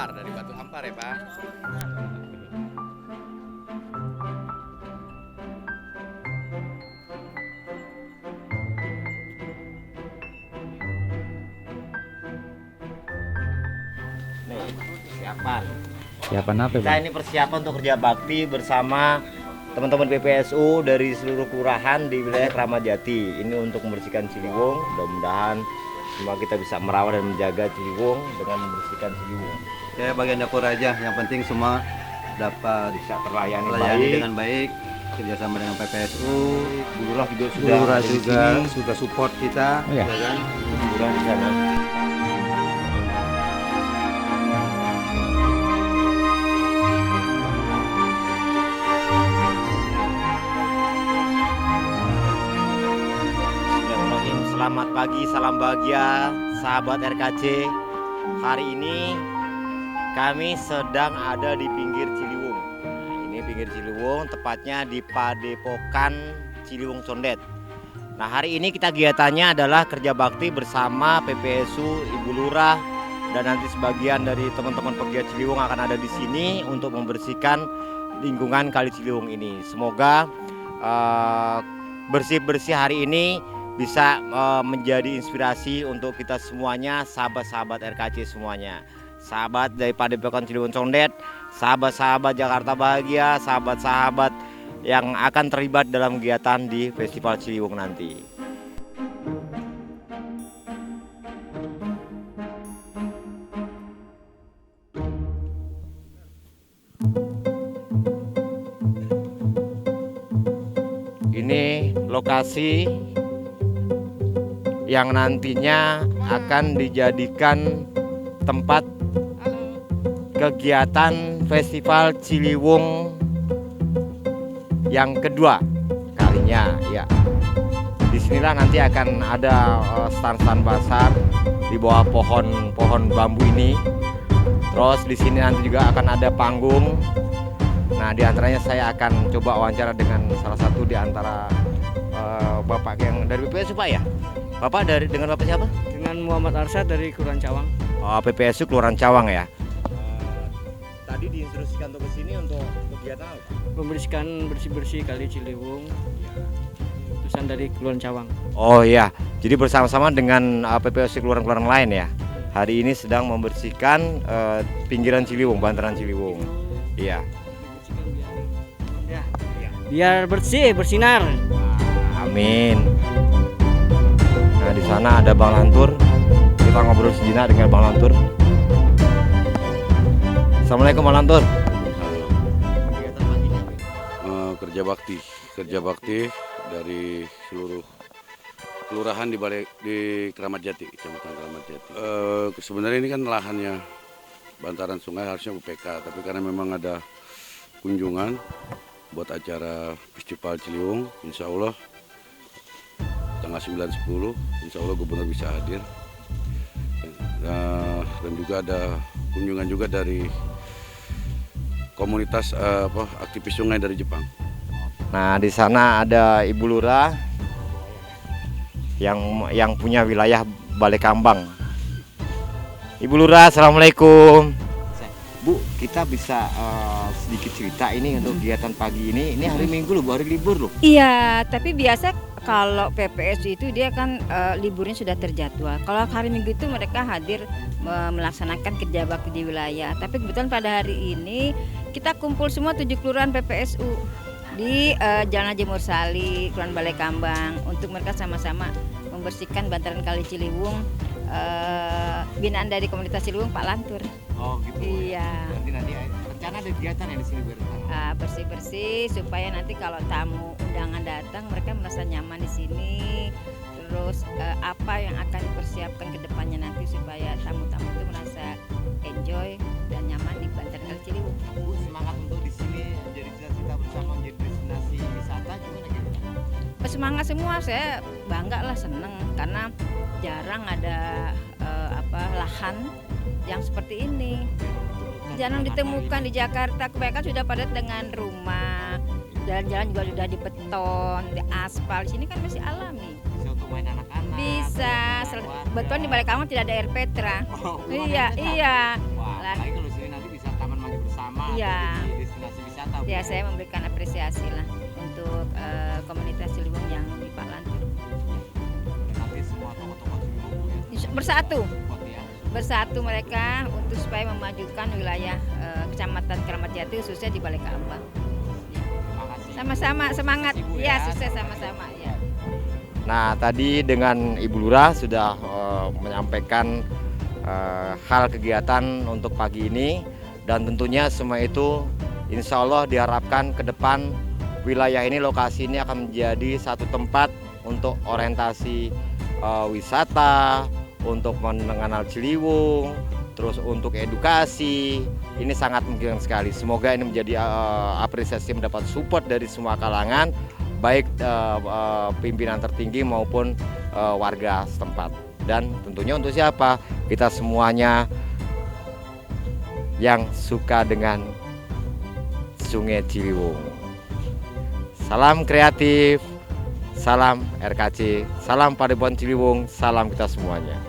Ampar, dari Batu Ampar ya Pak. Nih, persiapan. Siapan apa, Kita Bang? ini persiapan untuk kerja bakti bersama teman-teman PPSU dari seluruh kelurahan di wilayah Kramat Jati. Ini untuk membersihkan Ciliwung. Mudah-mudahan semua kita bisa merawat dan menjaga Ciliwung dengan membersihkan Ciliwung. Ya bagian dapur aja, yang penting semua dapat Bisa terlayani melayani baik. dengan baik, kerjasama dengan PPSU, Bulurah juga sudah Bulurah ada di juga sini. sudah support kita, Oh, ya? ya kan? Bulurah di sana. Bismillahirrahmanirrahim. Selamat pagi, salam bahagia, sahabat RKC. Hari ini kami sedang ada di pinggir Ciliwung. Nah, ini pinggir Ciliwung, tepatnya di Padepokan Ciliwung Condet. Nah, hari ini kita kegiatannya adalah kerja bakti bersama PPSU, Ibu Lurah, dan nanti sebagian dari teman-teman pegiat Ciliwung akan ada di sini untuk membersihkan lingkungan Kali Ciliwung ini. Semoga bersih-bersih hari ini bisa menjadi inspirasi untuk kita semuanya, sahabat-sahabat RKC semuanya. Sahabat dari Padepokan Ciliwung Condet, sahabat-sahabat Jakarta Bahagia, sahabat-sahabat yang akan terlibat dalam kegiatan di Festival Ciliwung nanti. Ini lokasi yang nantinya akan dijadikan tempat kegiatan Festival Ciliwung yang kedua kalinya ya. Disinilah nanti akan ada stand-stand pasar di bawah pohon bambu ini. Terus di sini nanti juga akan ada panggung. Nah, di antaranya saya akan coba wawancara dengan salah satu di antara bapak yang dari PPSU Pak ya. Bapak dengan bapak siapa? Dengan Muhammad Arsyad dari Kelurahan Cawang. Oh, PPSU Kelurahan Cawang ya. Tadi diinstruksikan untuk kesini untuk kegiatan apa? Membersihkan bersih-bersih Kali Ciliwung. Utusan dari Kelurahan Cawang. Oh iya, jadi bersama-sama dengan PPSU kelurahan-kelurahan lain ya. Hari ini sedang membersihkan pinggiran Ciliwung, bantaran Ciliwung. Iya. Biar bersih, bersinar. Amin. Nah, di sana ada Bang Lantur. Kita ngobrol sejenak dengan Bang Lantur. Assalamualaikum Bang Lantur. Kerja bakti dari seluruh kelurahan di Kramat Jati, Kecamatan Kramat Jati. Sebenarnya ini kan lahannya bantaran sungai, harusnya UPK, tapi karena memang ada kunjungan buat acara Festival Ciliwung, insya Allah tanggal 9-10, insya Allah Gubernur bisa hadir. Dan juga ada kunjungan juga dari komunitas aktivis sungai dari Jepang. Nah, di sana ada Ibu Lurah yang punya wilayah Balai Kambang. Ibu Lurah, assalamualaikum. Bu, kita bisa sedikit cerita ini untuk kegiatan pagi ini. Ini hari Minggu loh, hari libur loh. Iya, tapi biasa kalau PPSU itu dia kan liburnya sudah terjadwal. Kalau hari Minggu itu mereka hadir melaksanakan kerja bakti di wilayah. Tapi kebetulan pada hari ini kita kumpul semua 7 kelurahan PPSU di Jalan Haji Mursali, Kelurahan Balai Kambang, untuk mereka sama-sama membersihkan bantaran Kali Ciliwung, binaan dari komunitas Ciliwung Pak Lantur. Oh gitu. Iya. Berarti nanti rencana ada kegiatan ya di sini Bersih-bersih supaya nanti kalau tamu undangan datang mereka merasa nyaman di sini. Terus apa yang akan dipersiapkan ke depannya nanti supaya tamu-tamu itu merasa enjoy dan nyaman di bantaran Kali Ciliwung. Bu, semangat untuk di sini jadi cita-cita bersama menjadi destinasi wisata gimana gitu? Semangat semua, saya bangga lah, seneng karena jarang ada lahan yang seperti ini. Jarang ditemukan di Jakarta, kebanyakan sudah padat dengan rumah, jalan-jalan juga sudah di beton, di aspal. Di sini kan masih alami. Bisa untuk main anak-anak. Bisa, keluarga. beton di Balai Kambang tidak ada air Petra. Oh, belum ada Iya, Petra. iya. Wah, Lah, baik kalau sih Iya. ada di destinasi wisata. Bu. Ya, saya memberikan apresiasi lah untuk komunitas Ciliwung yang di Pak Lantir. Nanti semua tokoh-tokoh Ciliwung Bu, ya, Bersatu, support ya. bersatu mereka untuk supaya memajukan wilayah Kecamatan Keramat Jati khususnya di Balikambang. Terima kasih. Sama-sama semangat. Sukses, Ibu, Ya, sukses sama-sama ya. Nah, tadi dengan Ibu Lurah sudah menyampaikan hal kegiatan untuk pagi ini, dan tentunya semua itu insya Allah diharapkan ke depan wilayah ini, lokasi ini akan menjadi satu tempat untuk orientasi wisata, untuk mengenal Ciliwung, terus untuk edukasi. Ini sangat mungkin sekali. Semoga ini menjadi apresiasi, mendapat support dari semua kalangan, baik pimpinan tertinggi maupun warga setempat. Dan tentunya untuk siapa? Kita semuanya yang suka dengan Sungai Ciliwung. Salam kreatif, salam RKC, salam Padepokan Ciliwung, salam kita semuanya.